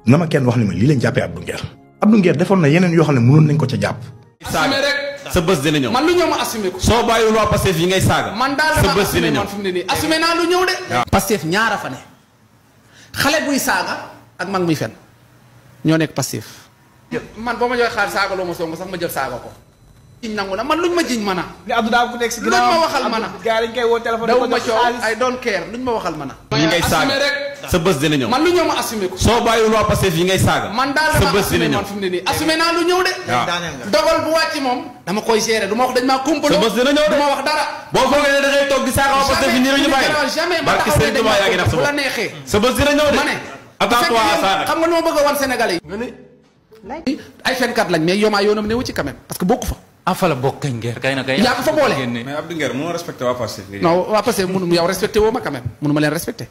na ma kenn wax ni ma lii lañ jàppee Abdou Nguer. Abdou Nguer defoon na yeneen yoo xam ne mënoon nañ ko ca jàpp. assumé rek sa bés dina ñëw. man lu ñëw ma assumé ko. soo bàyyiwul waa Pastef yi ngay saaga. man daal sa bés dina ñëw man fi mu ne nii assumé naa lu ñëw de. Pastef ñaara fa ne xale buy saaga ak mag muy fen ñoo nekk Pastef. man boo ma joxee xaar saaga loo ma Sonko sax ma jël saaga ko. jiñ nangu na man luñ ma jiñ mën a. nga Abdou daa ko nekk si luñ ma waxal mën a. gars dañ koy woo téléphone. daw ma coow ay don't care luñ ma waxal mën a. yi ngay saaga sa bés dina ñëw. man lu ñëw ma assumé ko. soo bàyyiwul waa Pastef yi ngay saaga. man daal sa bés dina ñëw man fi mu ne nii assumé naa lu ñëw de. dogal bu wàcc moom. dama koy gérer du ma wax dañ maa complot. sa bés dina ñëw de du ma wax dara. boo foogee ne da ngay toog di saaga waa Pastef yi nii la ñu bàyyi. jamais ma barki taxaw Sëriñ Tuubaa yaa ngi nax sa bu la bopp. neexee. sa bés dina ñëw de. ma ne attends-toi à ça nag. xam nga lu ma bëgg a wan Sénégalais yi. ay fenkat lañ mais yomaa yoonam newu ci quand même parce que bokku fa. ah fa la bokk kañ Nguer kay na kay. yaa ko fa boole. mais Abdou Nguer mënoo respecté waa Pastef. non waa Pastef mënu yow respecté woo ma quand même mënu ma leen respecté.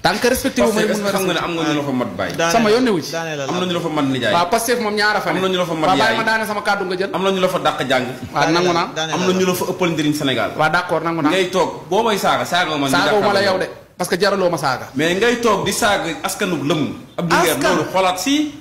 tant que respecté woo ma Pastef mënu ma xam nga ne respecté. am nga ñu la fa mat bàyyi. sama yoon newu ci. am na ñu la fa mat nijaay. waaw Pastef moom ñaara fa ne. am na ñu la fa mat waaw yaay. bàyyi ma daane sama kàddu nga jël. am na ñu la fa dàq jàng. waaw nangu naa. am na ñu la fa ëppal njëriñ Sénégal. waaw d'accord nangu naa. ngay toog boo may saaga saaga ma. saagawu ma la yow de parce que jaraloo ma saaga. mais ngay toog di saaga askanu lëmm. Abdou Nguer loolu xoolaat si.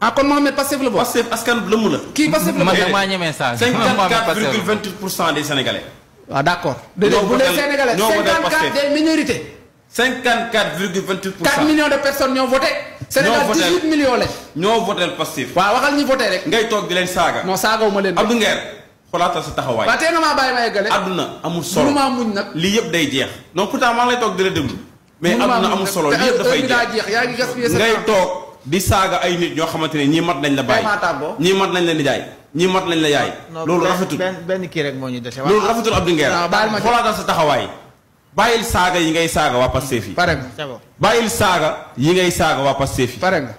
ah kon Mohamed Pastef la bokk. Pastef askanu lëmm la. kii Pastef la man bokk. nag maa ñemee saa. 54,28% des Sénégalais. waaw d'accord. ñoo bu voté dee Sénégalais ñoo voté 54 des minorités. 54,28%. 4 millions de personnes ñoo voté. Sénégal 18 millions lañ. ñoo voté Pastef. waaw waxal ñi voté rek. ngay toog di leen saaga. non saagawu ma leen. Abdou Nguer xoolaatal sa taxawaay. waaw tey nga maa bàyyi ma eggale. adduna amul solo mënumaa muñ nag. lii yëpp day jeex. donc pourtant maa ngi lay toog di la déglu. mais adduna amul solo lii yëpp dafay jeex. yaa ngi gaspillé sa ngay toog di saaga ay nit ñoo xamante ne ñii mat nañ la bàyyi. ñii mat nañ la nijaay. ñii mat nañ la yaay. loolu rafetul benn kii rek moo ñu dese. loolu rafetul Abdou Nguer. waaw baal ma xoolaatal sa taxawaay. bàyyil saaga yi ngay saaga waa Pastef yi. pare nga. c'est bon. bàyyil saaga yi ngay saaga waa Pastef yi. pare nga.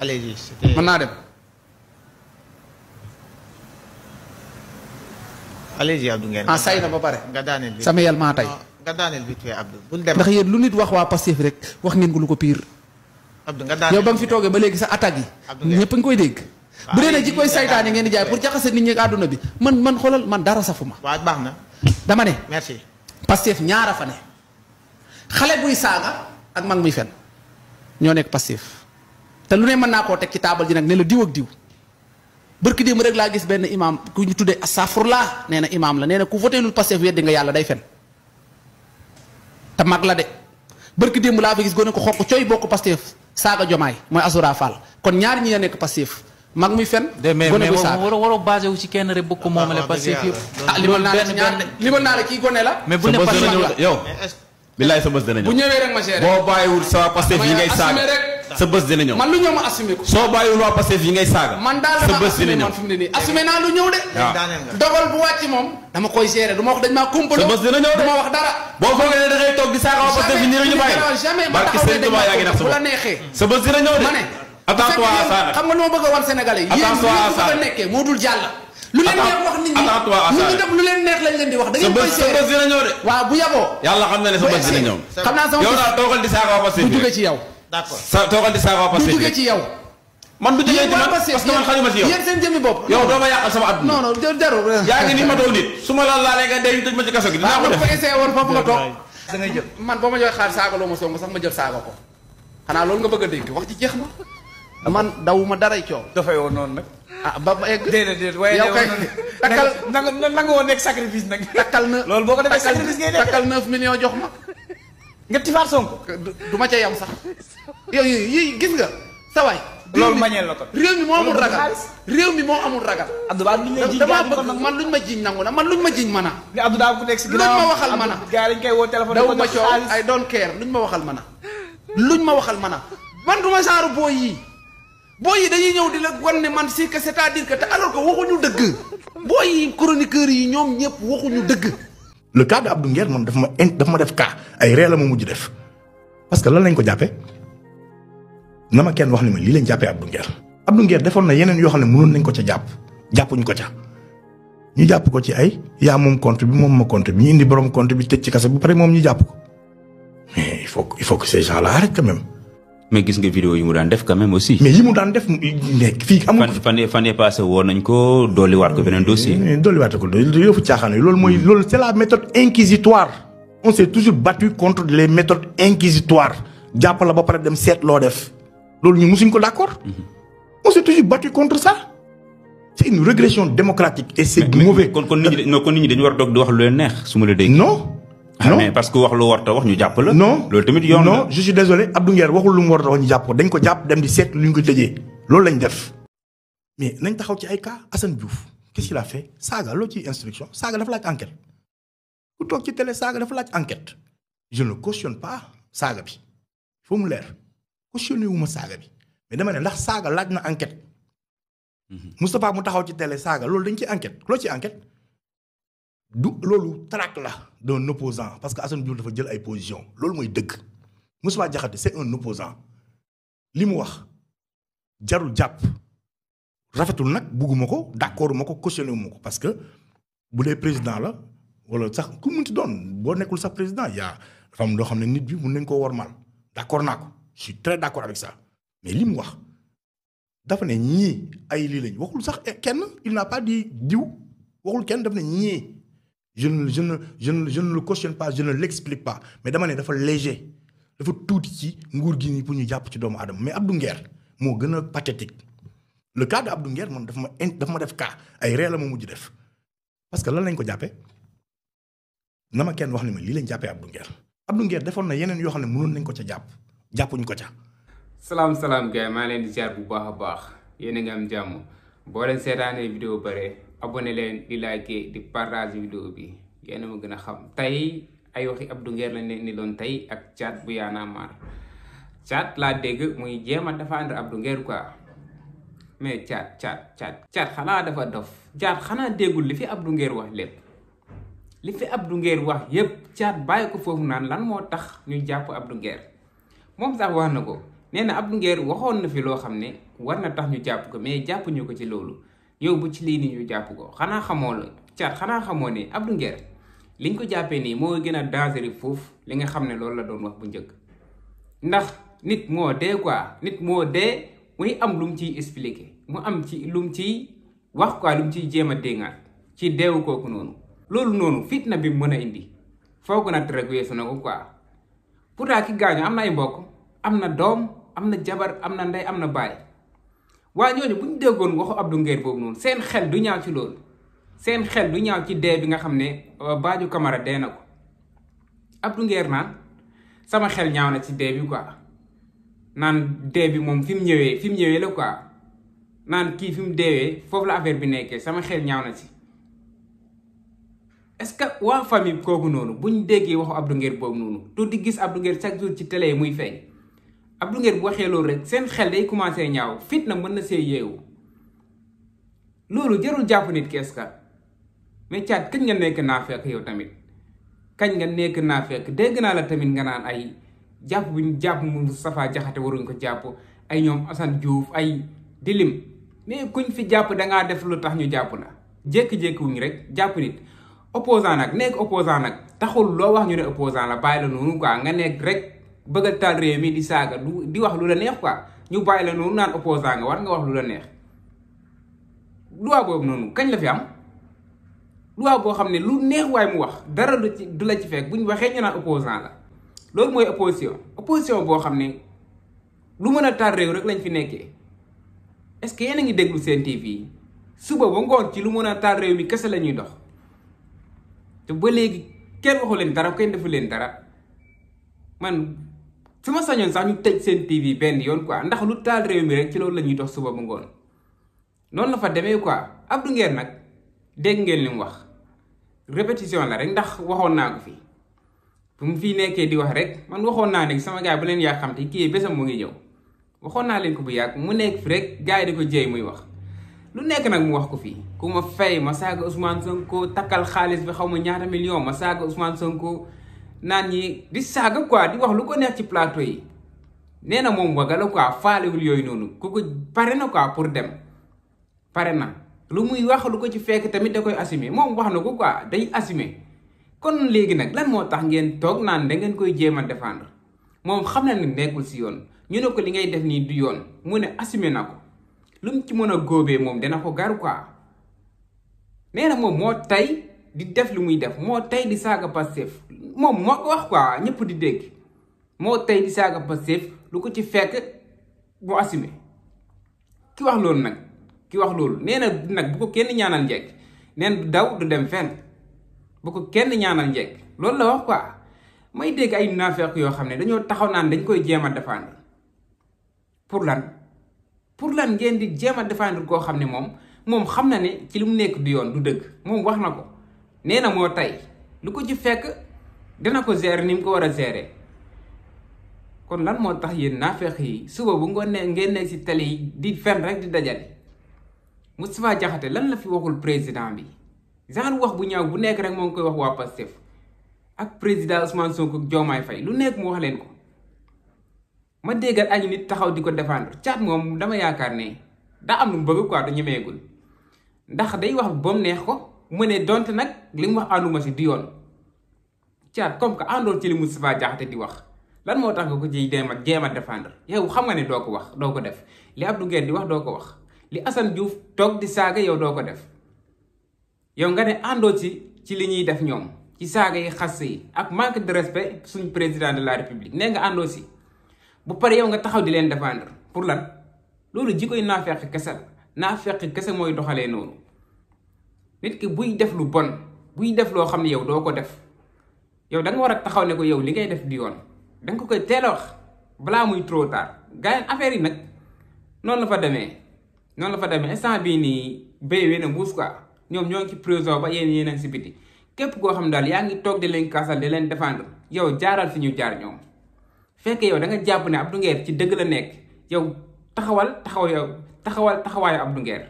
allez-y c'était. mën naa dem. allez-y Abdou Nguer. ah say na ba pare. nga daaneel bi. sama yel maa tey. nga daaneel vite fait Abdou. bul dem ndax yéen lu nit wax waa Pastef rek wax ngeen ko lu ko pire. Abdou nga daaneel yow ba nga fi toogee ba léegi sa attaques yi. Abdou Nguer ñëpp a ngi koy dégg. bu dee ne ji koy saytaane ngeen di jaay pour jaxase nit ñi ak àdduna bi man xoolal man dara safuma. waaw baax na. dama ne. merci. Pastef ñaara fa ne xale buy saaga ak mag muy fen ñoo nekk Pastef te lu ne mën naa koo teg ci taabal ji nag ne la diw ak diw bërki démb rek laa gis benn imam ku ñu tuddee astafurlah nee na imam la nee na ku voteelul Pastef weddi nga yàlla day fen te mag la de bërki démb laa fa gis gone ko xonq cooy bokk Pastef saaga jomaay mooy Azura Fall kon ñaar ñi nekk Pastef mag muy fen gone buy saaga waroo basé wu ci kenn rek bëgg ko moomale Pastef yëpp. ah limal naa la ci ñaar de limal naa la kii gone la mais bu ne sa bés dina Pastef ñëw la de yow. billaay sa bés dina bu ñëw. ñëwee rek ma géré boo bàyyiwul sa Pastef yi ngay saaga. sa bés dina ñëw. man lu ñëw ma assumé ko. soo bàyyiwul waa Pastef yi ngay saaga. man daal sa dama bés dina assumé ñëw. man fi mu ne nii assumé naa lu ñëw de. waaw daaneel nga. dogal bu wàcc moom dama koy gérer du ma wax dañ maa complot. sa bés dina ñëw de. du ma wax dara. boo foogee ne da ngay toog di saaga waa Pastef yi nii la ñu bàyyi. jamais ma barki taxaw Sëriñ Tuubaa yaa ngi nax sa bu la bopp. neexee. sa bés dina ñëw de. ma ne. attends-toi à ça nag. xam nga lu ma bëgg a wan Sénégalais yi. Attends-toi à yéen ça ñi nekkee moo dul jàll. lu leen neex wax nit ñi attends-toi à ça nit ñi def lu leen neex lañ leen di wax da sa ngeen koy bés sa bés gérer. dina ñëw de. waaw bu yaboo. yàlla xam na ne sa bés dina ñëw. xam naa sama yow daal toogal di saaga waa Pastef du yi. jóge ci yow. d'accord. sa toogal di saaga waa du Pastef jóge yi. ci yow. man du jógee yéen ci man waa Pastef parce que man xajuma ci yow. yéen seen jëmmi bopp. yow doo ma yàqal sama àdduna. non non jarul. yaa ngi ni ma doon nit su ma la laalee nga dee ñu tëj ma ci kaso gi dinaa ko waaw def. ma ko essayé woon foofu nga toog. da ngay jël. man boo ma joxee xaar saaga loo ma Sonko sax ma jël saaga ko xanaa loolu nga bëgg a dégg wax ci jeex na man dawuma daray coow. dafay woon noonu nag. ah ba ma egg. déedéet waaye yow kay takkal nanga woon nekk sacrifice nag. takkal na loolu boo ko defee sacrifice ngay def. takkal 9 millions jox ma. nga tifaat Sonko. du ma ca yam sax. yow yi gis nga sa waay. loolu mañeel la ko. réew mi moo amul ragal réew mi moo amul ragal. Abdou Ba luñ lay jiñ damaa bëgg man luñ ma jiñ nangu na man luñ ma jiñ mën a. nga Abdou daa ko nekk si luñ ma waxal mën a. gars dañ koy woo téléphone. daw ma coow ay don't care luñ ma waxal mën a. luñ ma waxal mën a. man du ma genre booy yi booy yi dañuy ñëw di la wan ne man si que c'est-à-dire que te alors que waxuñu dëgg. booy yi chroniqueurs yi ñoom ñëpp waxuñu dëgg. le cas de Abdou Nguer moom dafa ma def cas ay ree la ma mujj def parce que lan lañ ko jàppee na ma kenn wax ni ma lii lañ jàppee Abdou Nguer. Abdou Nguer defoon na yeneen yoo xam ne mënoon nañ ko ca jàpp jàppuñ ko ca ñu jàpp ko ci ay yaa moom compte bi moom ma compte bi ñu indi borom compte bi tëj ci kase bu pare moom ñu jàpp ko mais il faut que ces gens là arrêtent quand même. mais gis nga vidéo yi mu daan def quand même aussi. mais yi mu daan def nekk fii amul. fan yee passé woon nañ ko dolliwaat ko beneen dossier. dolliwaat ko yëfu caaxaan yi loolu mooy loolu c'est la méthode inquisitoire on s'est toujours battu contre les méthodes inquisitoires jàpp la ba pare dem seet loo def loolu ñu musuñ ko d'accord. On s'est toujours battu contre ça. C'est une régression démocratique et c'est mauvais. kon nit ñi dañu war a toog di wax lu leen neex su ma la dégg. non. non mais parce que wax lu war ta wax ñu jàpp la. non loolu tamit yoon la. non je suis désolé Abdou Nguer waxul lu mu war a wax ñu jàpp ko dañ ko jàpp dem di seet lu ñu ko tëjee loolu lañ def. mais nañ taxaw ci ay cas Assane Diouf qu'est-ce qu'il a fait saaga loo ci instruction saaga dafa laaj enquête ku toog ci télé saaga dafa laaj enquête je ne cautionne pas saaga bi faut mu leer cautionné wu ma saaga bi mais dama ne ndax saaga laaj na enquête. Moustapha mu taxaw ci télé saaga loolu dañ ci enquête loo ci enquête du loolu traque la d'un opposant parce que Assane Diouf dafa jël ay position loolu mooy dëgg Moustapha Diakhaté c'est un opposant li mu wax jarul jàpp rafetul nag bugguma ko d'accord ma ko cautionné wu ma ko parce que bu dee président la wala sax ku munti doon boo nekkul sax président yaa dafa am loo xam ne nit bi mun nañ koo wormaal d'accord naa ko je suis très d'accord avec ça mais li mu wax dafa ne ñii ay lii lañ waxul sax kenn il n'a pas dit diw waxul kenn dafa ne ñii je ne le cautionne pas je ne l'explique pas mais dama ne dafa léger dafa tuuti ci nguur gi nii pour ñu jàpp ci doomu aadama mais Abdou Nguer moo gën a pathétique le cas de Abdou Nguer moom dafa ma def cas ay ree la ma mujj def parce que lan lañ ko jàppee na ma kenn wax ni ma lii lañ jàppee Abdou Nguer Abdou Nguer defoon na yeneen yoo xam ne mënoon nañ ko ca jàppuñ ko ca. salaam gars maa leen di ziar bu baax a baax yéen a ngi am jàmm boo leen seetaanee vidéo bare abonné leen di liker di partage vidéo bi yéen a ma gën a xam tey ay waxi Abdou Nguer lañ leen ni doon tey ak Thiat bu Y'en a marre Thiat laa dégg muy jéem a défendre Abdou Nguer quoi mais Thiat xanaa dafa dof Thiat xanaa déggul li fi Abdou Nguer wax lépp li fi Abdou Nguer wax yépp Thiat bàyyi ko foofu naan lan moo tax ñu jàpp Abdou Nguer moom sax wax na ko nee na Abdou Nguer waxoon na fi loo xam ne war na tax ñu jàpp ko mais jàppuñu ko ci loolu yow bu ci lii nii ñu jàpp ko xanaa xamoo la Thiat xanaa xamoo ne Abdou Nguer liñ ko jàppee nii moo gën a dangereux foofu li nga xam ne loolu la doon wax bu njëkk ndax nit moo dee quoi nit moo dee muy am lu mu ciy expliquer mu am ci lu mu ciy wax quoi lu mu ciy jéem a déngaat ci deewu kooku noonu loolu noonu fitna bi mu mën a indi foog na rek weesu na ko quoi pourtant ki gaañu am na ay mbokk am na doom am na jabar am na ndey am na baay waaye ñooñu bu ñu déggoon waxu Abdou Nguer boobu noonu seen xel du ñaaw ci loolu seen xel du ñaaw ci dee bi nga xam ne Badio Camara dee na ko Abdou Nguer naan sama xel ñaaw na ci dee bi quoi naan dee bi moom fi mu ñëwee la quoi naan kii fi mu deewee foofu la affaire bi nekkee sama xel ñaaw na ci est-ce que waa famille kooku noonu buñ déggee waxu Abdou Nguer boobu noonu tu di gis Abdou Nguer chaque jour ci télé yi muy feeñ Abdou Nguer bu waxee loolu rek seen xel day commencé ñaaw fitna mën na see yeewu loolu jarul jàpp nit kees ka mais Thiat kañ nga nekk naa fekk yow tamit kañ nga nekk naa fekk dégg naa la tamit nga naan ay jàpp bu ñu jàpp Moustapha Diakhaté waruñ ko jàpp ay ñoom Assane Diouf ay dilim mais kuñ fi jàpp dangaa def lu tax ñu jàpp la jékki-jékki wuñ rek jàpp nit opposant nag nekk opposant nag taxul loo wax ñu ne opposant la bàyyi la noonu quoi nga nekk rek bëgg a taal réew mi di saaga di wax lu la neex quoi ñu bàyyi la noonu naan opposant nga war nga wax lu la neex loi boobu noonu kañ la fi am loi boo xam ne lu neex waay mu wax dara du la ci fekk bu ñu waxee ñu naan opposant la loolu mooy opposition boo xam ne lu mën a taal réew rek lañ fi nekkee est-ce que yéen a ngi déglu seen TV suba ba ngoon ci lu mën a taal réew mi kese la ñuy dox te ba léegi kenn waxu leen dara kenn defu leen dara man su ma sañoon sax ñu tëj seen TV benn yoon quoi ndax lu taal réew mi rek ci loolu la ñuy dox suba ba ngoon noonu la fa demee quoi Abdou Nguer nag dégg ngeen li mu wax répétition la rek ndax waxoon naa ko fi bu mu fii nekkee di wax rek man waxoon naa ne sama gars bu leen yaa xam te kii bésam mu ngi ñëw waxoon naa leen ko bu yàgg mu nekk fi rek gars yi di ko jéey muy wax lu nekk nag mu wax ko fii ku ma fay ma saaga Ousmane Sonko takkal xaalis bi xaw ma ñaata million ma saaga Ousmane Sonko naan ñi di saaga quoi di wax lu ko neex ci plateau yi nee na moom waga la quoi faalewul yooyu noonu ku ko pare na quoi pour dem pare na lu muy wax lu ko ci fekk tamit da koy assumer moom wax na ko quoi day assumer kon léegi nag lan moo tax ngeen toog naan da ngeen koy jéem a défendre moom xam na ne nekkul si yoon ñu ne ko li ngay def nii du yoon mu ne assumer na ko lu mu ci mën a góobee moom dana ko gar quoi nee na moom moo tay di def lu muy def moo tay di saaga Pastef moom moo ko wax quoi ñëpp di dégg moo tey di saaga Pastef lu ko ci fekk mu assumé ki wax loolu nag nee na nag bu ko kenn ñaanal njekk neen du daw du dem fenn bu ko kenn ñaanal njekk loolu la wax quoi. may dégg ay naafeq yoo xam ne dañoo taxaw naan dañ koy jéem a défendre pour lan ngeen di jéem a défendre koo xam ne moom xam na ne ci li mu nekk du yoon du dëgg moom wax na ko nee na moo tey lu ko ci fekk dina ko gérer ni mu ko war a gérer. kon lan moo tax yéen naafeq yi suba bu ngeen nekk si télé yi di fen rek di dajale Moustapha Diakhaté lan la fi waxul président bi genre wax bu ñaaw bu nekk rek moo ngi koy wax waa Pastef ak président Ousmane Sonko ak Diomaye Faye lu nekk mu wax leen ko ma déggal ay nit taxaw di ko défendre caat moom dama yaakaar ne daa am lu mu bëgg quoi da ñemeegul ndax day wax ba mu neex ko mu ne donte nag li mu wax ànduma si di yoon caat comme que àndoon ci li Moustapha Diakhaté di wax lan moo tax nga ko ciy jéem a défendre yow xam nga ne doo ko wax doo ko def li Abdou Nguer di wax doo ko wax li Assane Diouf toog di saaga yow doo ko def yow nga ne àndoo ci li ñuy def ñoom ci saaga yi xas yi ak manque de respect suñ président de la république nee nga àndoo si bu pare yow nga taxaw di leen défendre pour lan loolu jikoy naafeq kese la naafeq kese mooy doxalee noonu nit ki buy def lu bon buy def loo xam ne yow doo ko def yow da nga war a taxaw ne ko yow li ngay def di yoon da nga ko koy teel a wax balaa muy trop tard gars yi affaire yi nag noonu la fa demee instant bii nii béy wee na mbuus quoi ñoom ñoo ngi ci prison ba yéen a ngi si biti képp koo xam daal yaa ngi toog di leen kaasal di leen défendre yow jaaral fi ñu jaar ñoom fekk yow da nga jàpp ne Abdou Nguer ci dëgg la nekk yow taxawaayu Abdou Nguer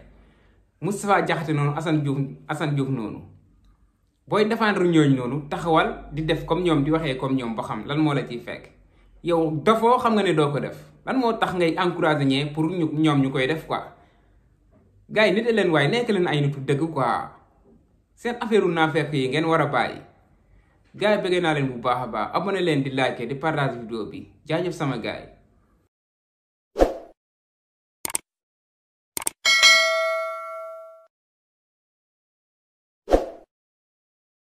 Moustapha Diakhaté noonu Assane Diouf noonu booy défendre ñooñu noonu taxawal di def comme ñoom di waxee comme ñoom ba xam lan moo la ciy fekk yow dafoo xam nga ne doo ko def lan moo tax ngay encourager ñee pour ñoom ñu koy def quoi gars yi nit leen waaye nekk leen ay nitu dëgg quoi seen affaire u naafeq yi ngeen war a bàyyi gars yi bëggee naa leen bu baax a baax abonné leen di like di partage vidéo bi jaajëf sama gars yi